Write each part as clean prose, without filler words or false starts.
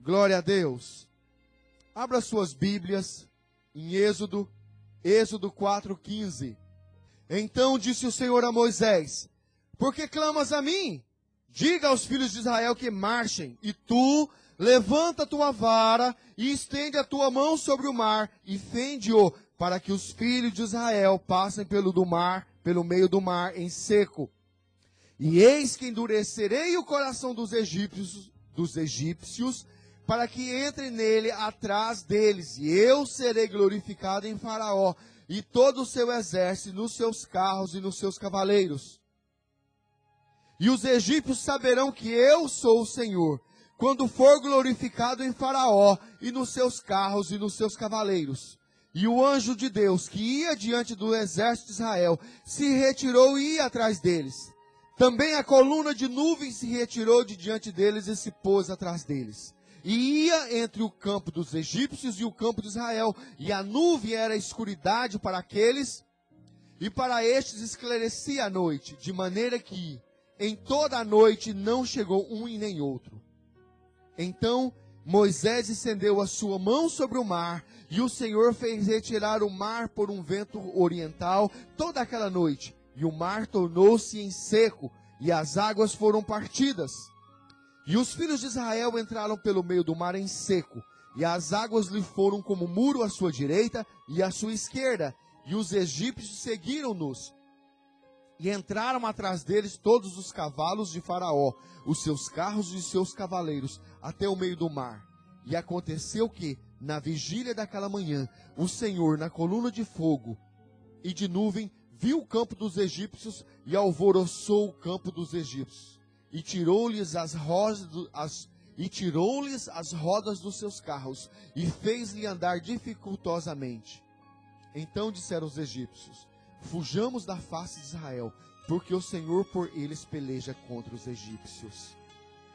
Glória a Deus. Abra suas Bíblias em Êxodo 4:15. Então disse o Senhor a Moisés: por que clamas a mim? Diga aos filhos de Israel que marchem, e tu levanta a tua vara e estende a tua mão sobre o mar e fende-o, para que os filhos de Israel passem pelo meio do mar em seco. E eis que endurecerei o coração dos egípcios, para que entrem nele atrás deles, e eu serei glorificado em Faraó, e todo o seu exército, nos seus carros e nos seus cavaleiros. E os egípcios saberão que eu sou o Senhor, quando for glorificado em Faraó, e nos seus carros e nos seus cavaleiros. E o anjo de Deus, que ia diante do exército de Israel, se retirou e ia atrás deles. Também a coluna de nuvem se retirou de diante deles e se pôs atrás deles. E ia entre o campo dos egípcios e o campo de Israel. E a nuvem era escuridade para aqueles, e para estes esclarecia a noite, de maneira que em toda a noite não chegou um e nem outro. Então Moisés estendeu a sua mão sobre o mar, e o Senhor fez retirar o mar por um vento oriental toda aquela noite. E o mar tornou-se em seco, e as águas foram partidas. E os filhos de Israel entraram pelo meio do mar em seco, e as águas lhe foram como muro à sua direita e à sua esquerda, e os egípcios seguiram-nos. E entraram atrás deles todos os cavalos de Faraó, os seus carros e os seus cavaleiros, até o meio do mar. E aconteceu que, na vigília daquela manhã, o Senhor, na coluna de fogo e de nuvem, viu o campo dos egípcios e alvoroçou o campo dos egípcios. E tirou-lhes as rodas dos seus carros, e fez-lhe andar dificultosamente. Então disseram os egípcios: fujamos da face de Israel, porque o Senhor por eles peleja contra os egípcios.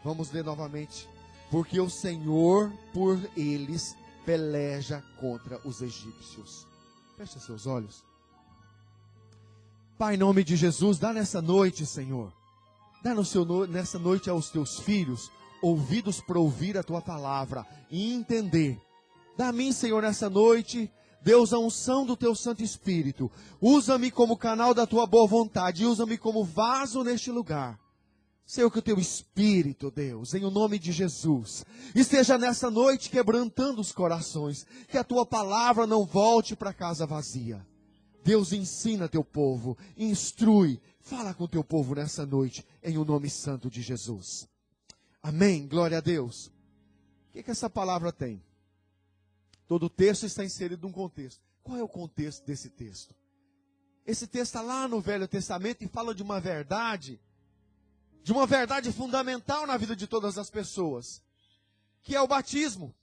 Vamos ler novamente. Porque o Senhor por eles peleja contra os egípcios. Feche seus olhos. Pai, em nome de Jesus, dá nessa noite, Senhor. Dá nessa noite aos teus filhos ouvidos para ouvir a tua palavra e entender. Dá a mim, Senhor, nessa noite, Deus, a unção do teu Santo Espírito. Usa-me como canal da tua boa vontade. Usa-me como vaso neste lugar. Senhor, que o teu Espírito, Deus, em o nome de Jesus, esteja nessa noite quebrantando os corações. Que a tua palavra não volte para casa vazia. Deus, ensina teu povo, instrui, fala com teu povo nessa noite, em o nome santo de Jesus. Amém, glória a Deus. O que essa palavra tem? Todo o texto está inserido num contexto. Qual é o contexto desse texto? Esse texto está lá no Velho Testamento e fala de uma verdade fundamental na vida de todas as pessoas, que é o batismo.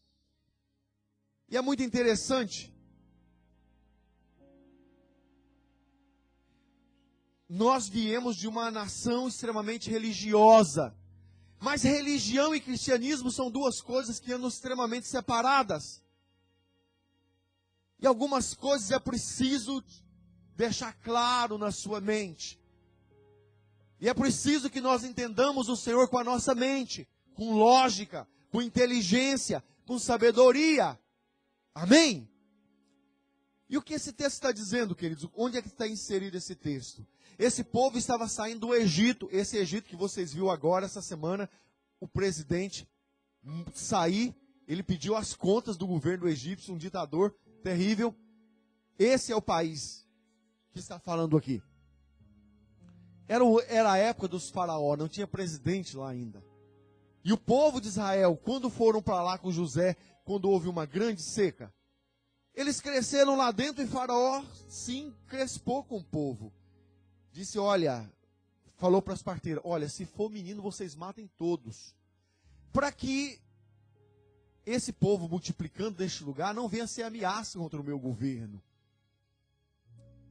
E é muito interessante. Nós viemos de uma nação extremamente religiosa. Mas religião e cristianismo são duas coisas que andam extremamente separadas. E algumas coisas é preciso deixar claro na sua mente. E é preciso que nós entendamos o Senhor com a nossa mente, com lógica, com inteligência, com sabedoria. Amém? E o que esse texto está dizendo, queridos? Onde é que está inserido esse texto? Esse povo estava saindo do Egito, esse Egito que vocês viram agora, essa semana, o presidente sair, ele pediu as contas do governo egípcio, um ditador terrível. Esse é o país que está falando aqui. Era a época dos faraó, não tinha presidente lá ainda. E o povo de Israel, quando foram para lá com José, quando houve uma grande seca, eles cresceram lá dentro e Faraó, sim, crespou com o povo. Disse, falou para as parteiras, se for menino, vocês matem todos. Para que esse povo, multiplicando deste lugar, não venha ser ameaça contra o meu governo.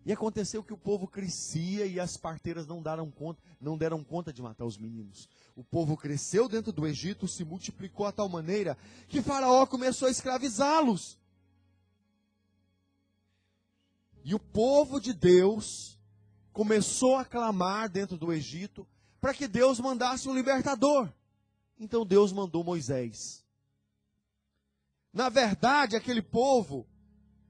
E aconteceu que o povo crescia e as parteiras não deram conta de matar os meninos. O povo cresceu dentro do Egito, se multiplicou a tal maneira que Faraó começou a escravizá-los. E o povo de Deus começou a clamar dentro do Egito para que Deus mandasse um libertador. Então Deus mandou Moisés. Na verdade, aquele povo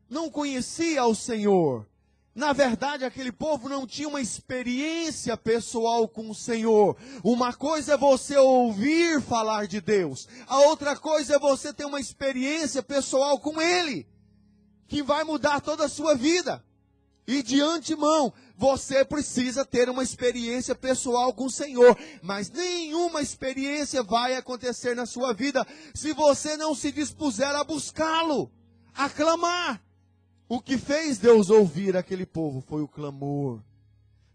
não conhecia o Senhor. Na verdade, aquele povo não tinha uma experiência pessoal com o Senhor. Uma coisa é você ouvir falar de Deus. A outra coisa é você ter uma experiência pessoal com Ele, que vai mudar toda a sua vida. E de antemão, você precisa ter uma experiência pessoal com o Senhor. Mas nenhuma experiência vai acontecer na sua vida se você não se dispuser a buscá-lo, a clamar. O que fez Deus ouvir aquele povo foi o clamor.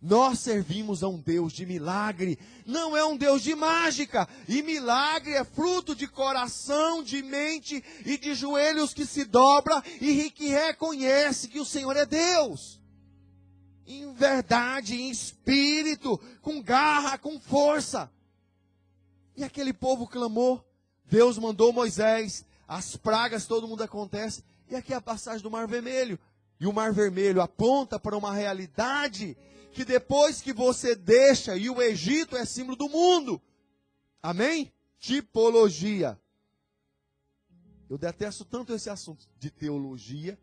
Nós servimos a um Deus de milagre, não é um Deus de mágica. E milagre é fruto de coração, de mente e de joelhos que se dobra e que reconhece que o Senhor é Deus. Em verdade, em espírito, com garra, com força. E aquele povo clamou. Deus mandou Moisés. As pragas, todo mundo acontece. E aqui é a passagem do Mar Vermelho. E o Mar Vermelho aponta para uma realidade que depois que você deixa, e o Egito é símbolo do mundo. Amém? Tipologia. Eu detesto tanto esse assunto de teologia,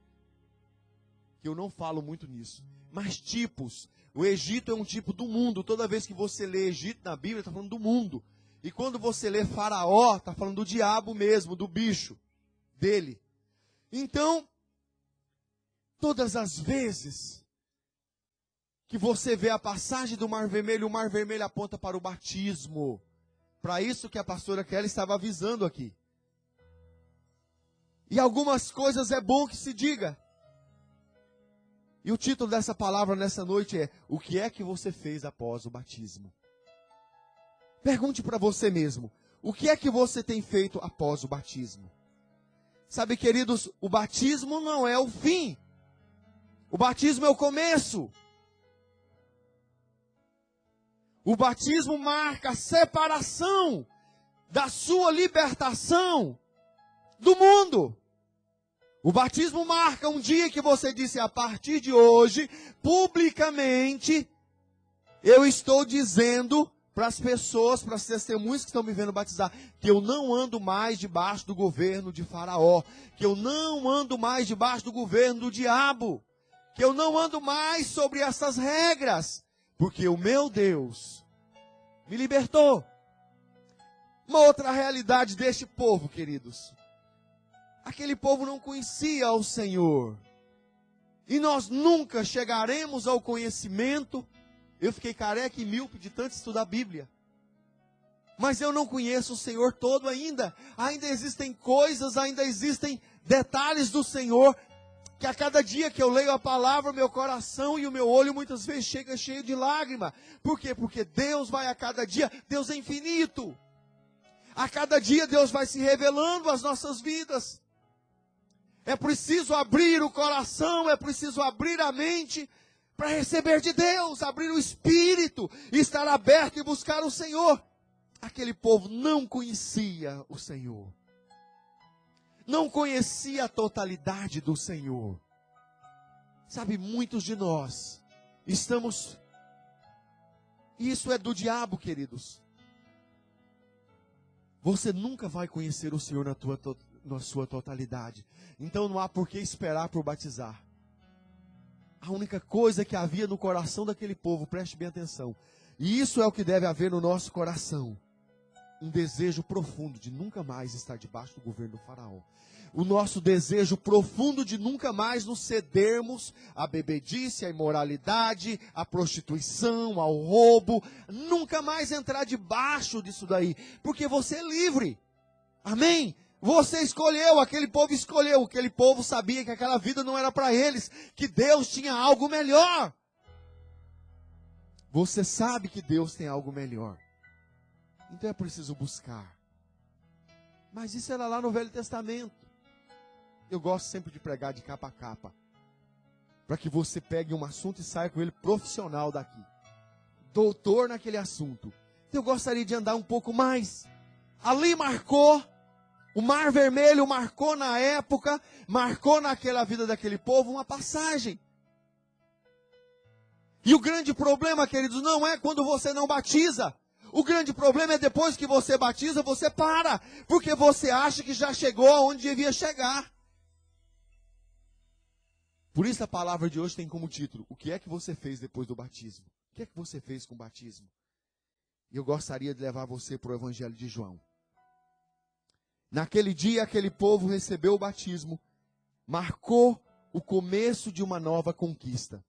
que eu não falo muito nisso. Mas tipos. O Egito é um tipo do mundo. Toda vez que você lê Egito na Bíblia, está falando do mundo. E quando você lê Faraó, está falando do diabo mesmo, do bicho, dele. Então, todas as vezes que você vê a passagem do Mar Vermelho, o Mar Vermelho aponta para o batismo. Para isso que a pastora Kelly estava avisando aqui. E algumas coisas é bom que se diga. E o título dessa palavra nessa noite é: o que é que você fez após o batismo? Pergunte para você mesmo, o que é que você tem feito após o batismo? Sabe, queridos, o batismo não é o fim. O batismo é o começo. O batismo marca a separação da sua libertação do mundo. O batismo marca um dia que você disse: a partir de hoje, publicamente, eu estou dizendo para as pessoas, para as testemunhas que estão me vendo batizar, que eu não ando mais debaixo do governo de Faraó, que eu não ando mais debaixo do governo do diabo, que eu não ando mais sobre essas regras, porque o meu Deus me libertou. Uma outra realidade deste povo, queridos. Aquele povo não conhecia o Senhor. E nós nunca chegaremos ao conhecimento. Eu fiquei careca e míope de tanto estudar a Bíblia. Mas eu não conheço o Senhor todo ainda. Ainda existem coisas, ainda existem detalhes do Senhor, que a cada dia que eu leio a palavra, meu coração e o meu olho muitas vezes chega cheio de lágrima. Por quê? Porque Deus vai a cada dia, Deus é infinito. A cada dia Deus vai se revelando às nossas vidas. É preciso abrir o coração, é preciso abrir a mente para receber de Deus, abrir o espírito, e estar aberto e buscar o Senhor. Aquele povo não conhecia o Senhor. Não conhecia a totalidade do Senhor. Sabe, muitos de nós estamos... Isso é do diabo, queridos. Você nunca vai conhecer o Senhor na sua totalidade. Então não há por que esperar por batizar. A única coisa que havia no coração daquele povo, preste bem atenção, e isso é o que deve haver no nosso coração: um desejo profundo de nunca mais estar debaixo do governo do Faraó. O nosso desejo profundo de nunca mais nos cedermos à bebedice, à imoralidade, à prostituição, ao roubo. Nunca mais entrar debaixo disso daí. Porque você é livre. Amém? Você escolheu, aquele povo escolheu. Aquele povo sabia que aquela vida não era para eles. Que Deus tinha algo melhor. Você sabe que Deus tem algo melhor. Então é preciso buscar. Mas isso era lá no Velho Testamento. Eu gosto sempre de pregar de capa a capa, para que você pegue um assunto e saia com ele profissional daqui, doutor naquele assunto. Eu gostaria de andar um pouco mais. Ali marcou, o Mar Vermelho marcou na época, marcou naquela vida daquele povo uma passagem. E o grande problema, queridos, não é quando você não batiza. O grande problema é depois que você batiza, você para, porque você acha que já chegou aonde devia chegar. Por isso a palavra de hoje tem como título: o que é que você fez depois do batismo? O que é que você fez com o batismo? E eu gostaria de levar você para o Evangelho de João. Naquele dia, aquele povo recebeu o batismo, marcou o começo de uma nova conquista.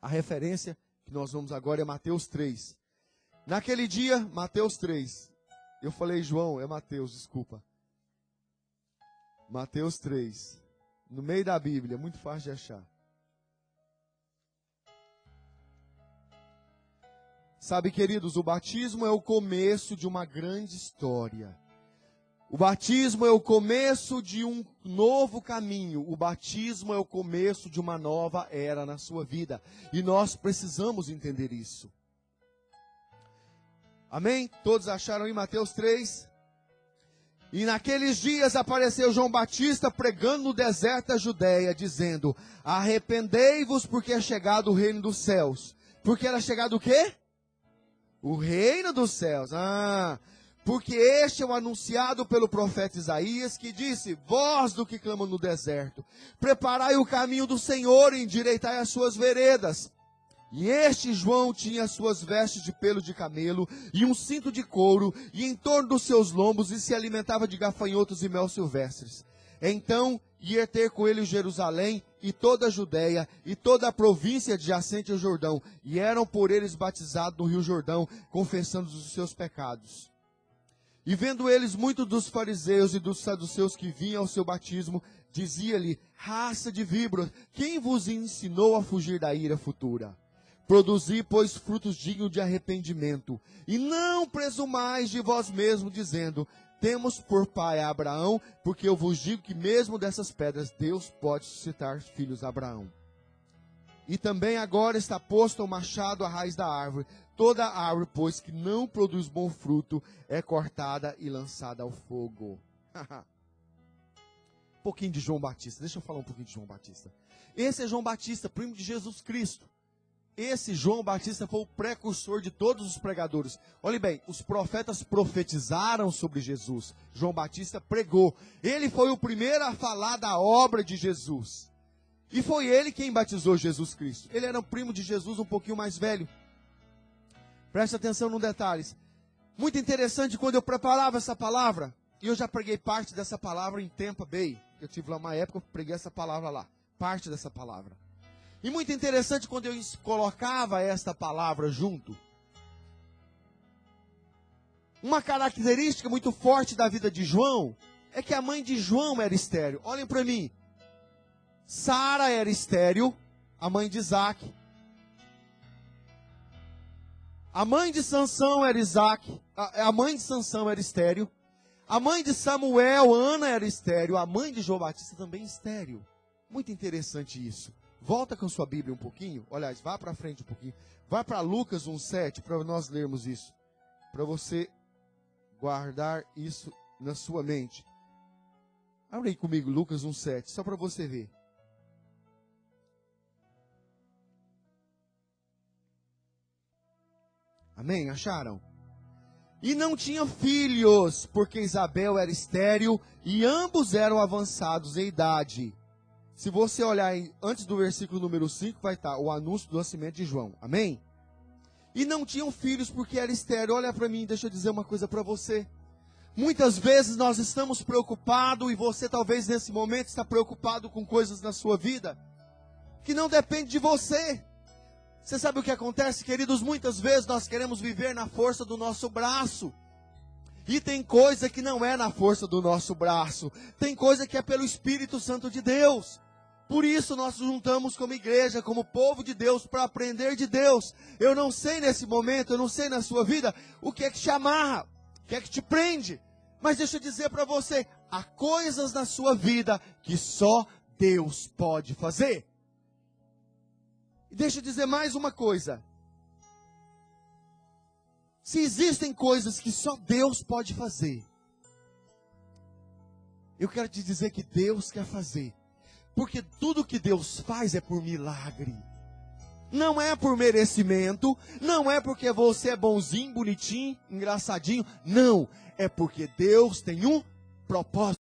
A referência que nós vamos agora é Mateus 3. Naquele dia, Mateus 3. Eu falei João, é Mateus, desculpa. Mateus 3. No meio da Bíblia, muito fácil de achar. Sabe, queridos, o batismo é o começo de uma grande história. O batismo é o começo de um novo caminho. O batismo é o começo de uma nova era na sua vida. E nós precisamos entender isso. Amém? Todos acharam em Mateus 3? E naqueles dias apareceu João Batista pregando no deserto da Judéia, dizendo: arrependei-vos, porque é chegado o reino dos céus. Porque era chegado o quê? O reino dos céus. Porque este é o anunciado pelo profeta Isaías, que disse: vós do que clamam no deserto, preparai o caminho do Senhor e endireitai as suas veredas. E este João tinha suas vestes de pelo de camelo e um cinto de couro, e em torno dos seus lombos, e se alimentava de gafanhotos e mel silvestres. Então ia ter com ele Jerusalém e toda a Judéia e toda a província adjacente ao Jordão, e eram por eles batizados no rio Jordão, confessando os seus pecados. E vendo eles muitos dos fariseus e dos saduceus que vinham ao seu batismo, dizia-lhe: raça de víboras, quem vos ensinou a fugir da ira futura? Produzi, pois, frutos dignos de arrependimento, e não presumais de vós mesmos, dizendo: temos por pai a Abraão, porque eu vos digo que mesmo dessas pedras Deus pode suscitar filhos a Abraão. E também agora está posto o machado à raiz da árvore. Toda árvore, pois, que não produz bom fruto, é cortada e lançada ao fogo. Um pouquinho de João Batista. Deixa eu falar um pouquinho de João Batista. Esse é João Batista, primo de Jesus Cristo. Esse João Batista foi o precursor de todos os pregadores. Olhe bem, os profetas profetizaram sobre Jesus. João Batista pregou. Ele foi o primeiro a falar da obra de Jesus. E foi ele quem batizou Jesus Cristo. Ele era um primo de Jesus, um pouquinho mais velho. Preste atenção nos detalhes. Muito interessante, quando eu preparava essa palavra, e eu já preguei parte dessa palavra em Tampa Bay. Eu tive lá uma época, eu preguei essa palavra lá. Parte dessa palavra. E muito interessante quando eu colocava esta palavra junto. Uma característica muito forte da vida de João é que a mãe de João era estéril. Olhem para mim. Sara era estéril, a mãe de Isaac. A mãe de Sansão era Isaac. A mãe de Sansão era estéril. A mãe de Samuel, Ana, era estéril. A mãe de João Batista também estéril. Muito interessante isso. Volta com sua Bíblia um pouquinho. Aliás, vá para frente um pouquinho. Vá para Lucas 1:7 para nós lermos isso. Para você guardar isso na sua mente. Abre aí comigo Lucas 1:7, só para você ver. Amém? Acharam? E não tinham filhos, porque Isabel era estéril e ambos eram avançados em idade. Se você olhar antes do versículo número 5, vai estar o anúncio do nascimento de João. Amém? E não tinham filhos porque era estéril. Olha para mim, deixa eu dizer uma coisa para você. Muitas vezes nós estamos preocupados, e você talvez nesse momento está preocupado com coisas na sua vida que não depende de você. Você sabe o que acontece, queridos? Muitas vezes nós queremos viver na força do nosso braço. E tem coisa que não é na força do nosso braço. Tem coisa que é pelo Espírito Santo de Deus. Por isso nós nos juntamos como igreja, como povo de Deus, para aprender de Deus. Eu não sei nesse momento, eu não sei na sua vida, o que é que te amarra, o que é que te prende. Mas deixa eu dizer para você, há coisas na sua vida que só Deus pode fazer. E deixa eu dizer mais uma coisa. Se existem coisas que só Deus pode fazer, eu quero te dizer que Deus quer fazer. Porque tudo que Deus faz é por milagre. Não é por merecimento, não é porque você é bonzinho, bonitinho, engraçadinho, não, é porque Deus tem um propósito.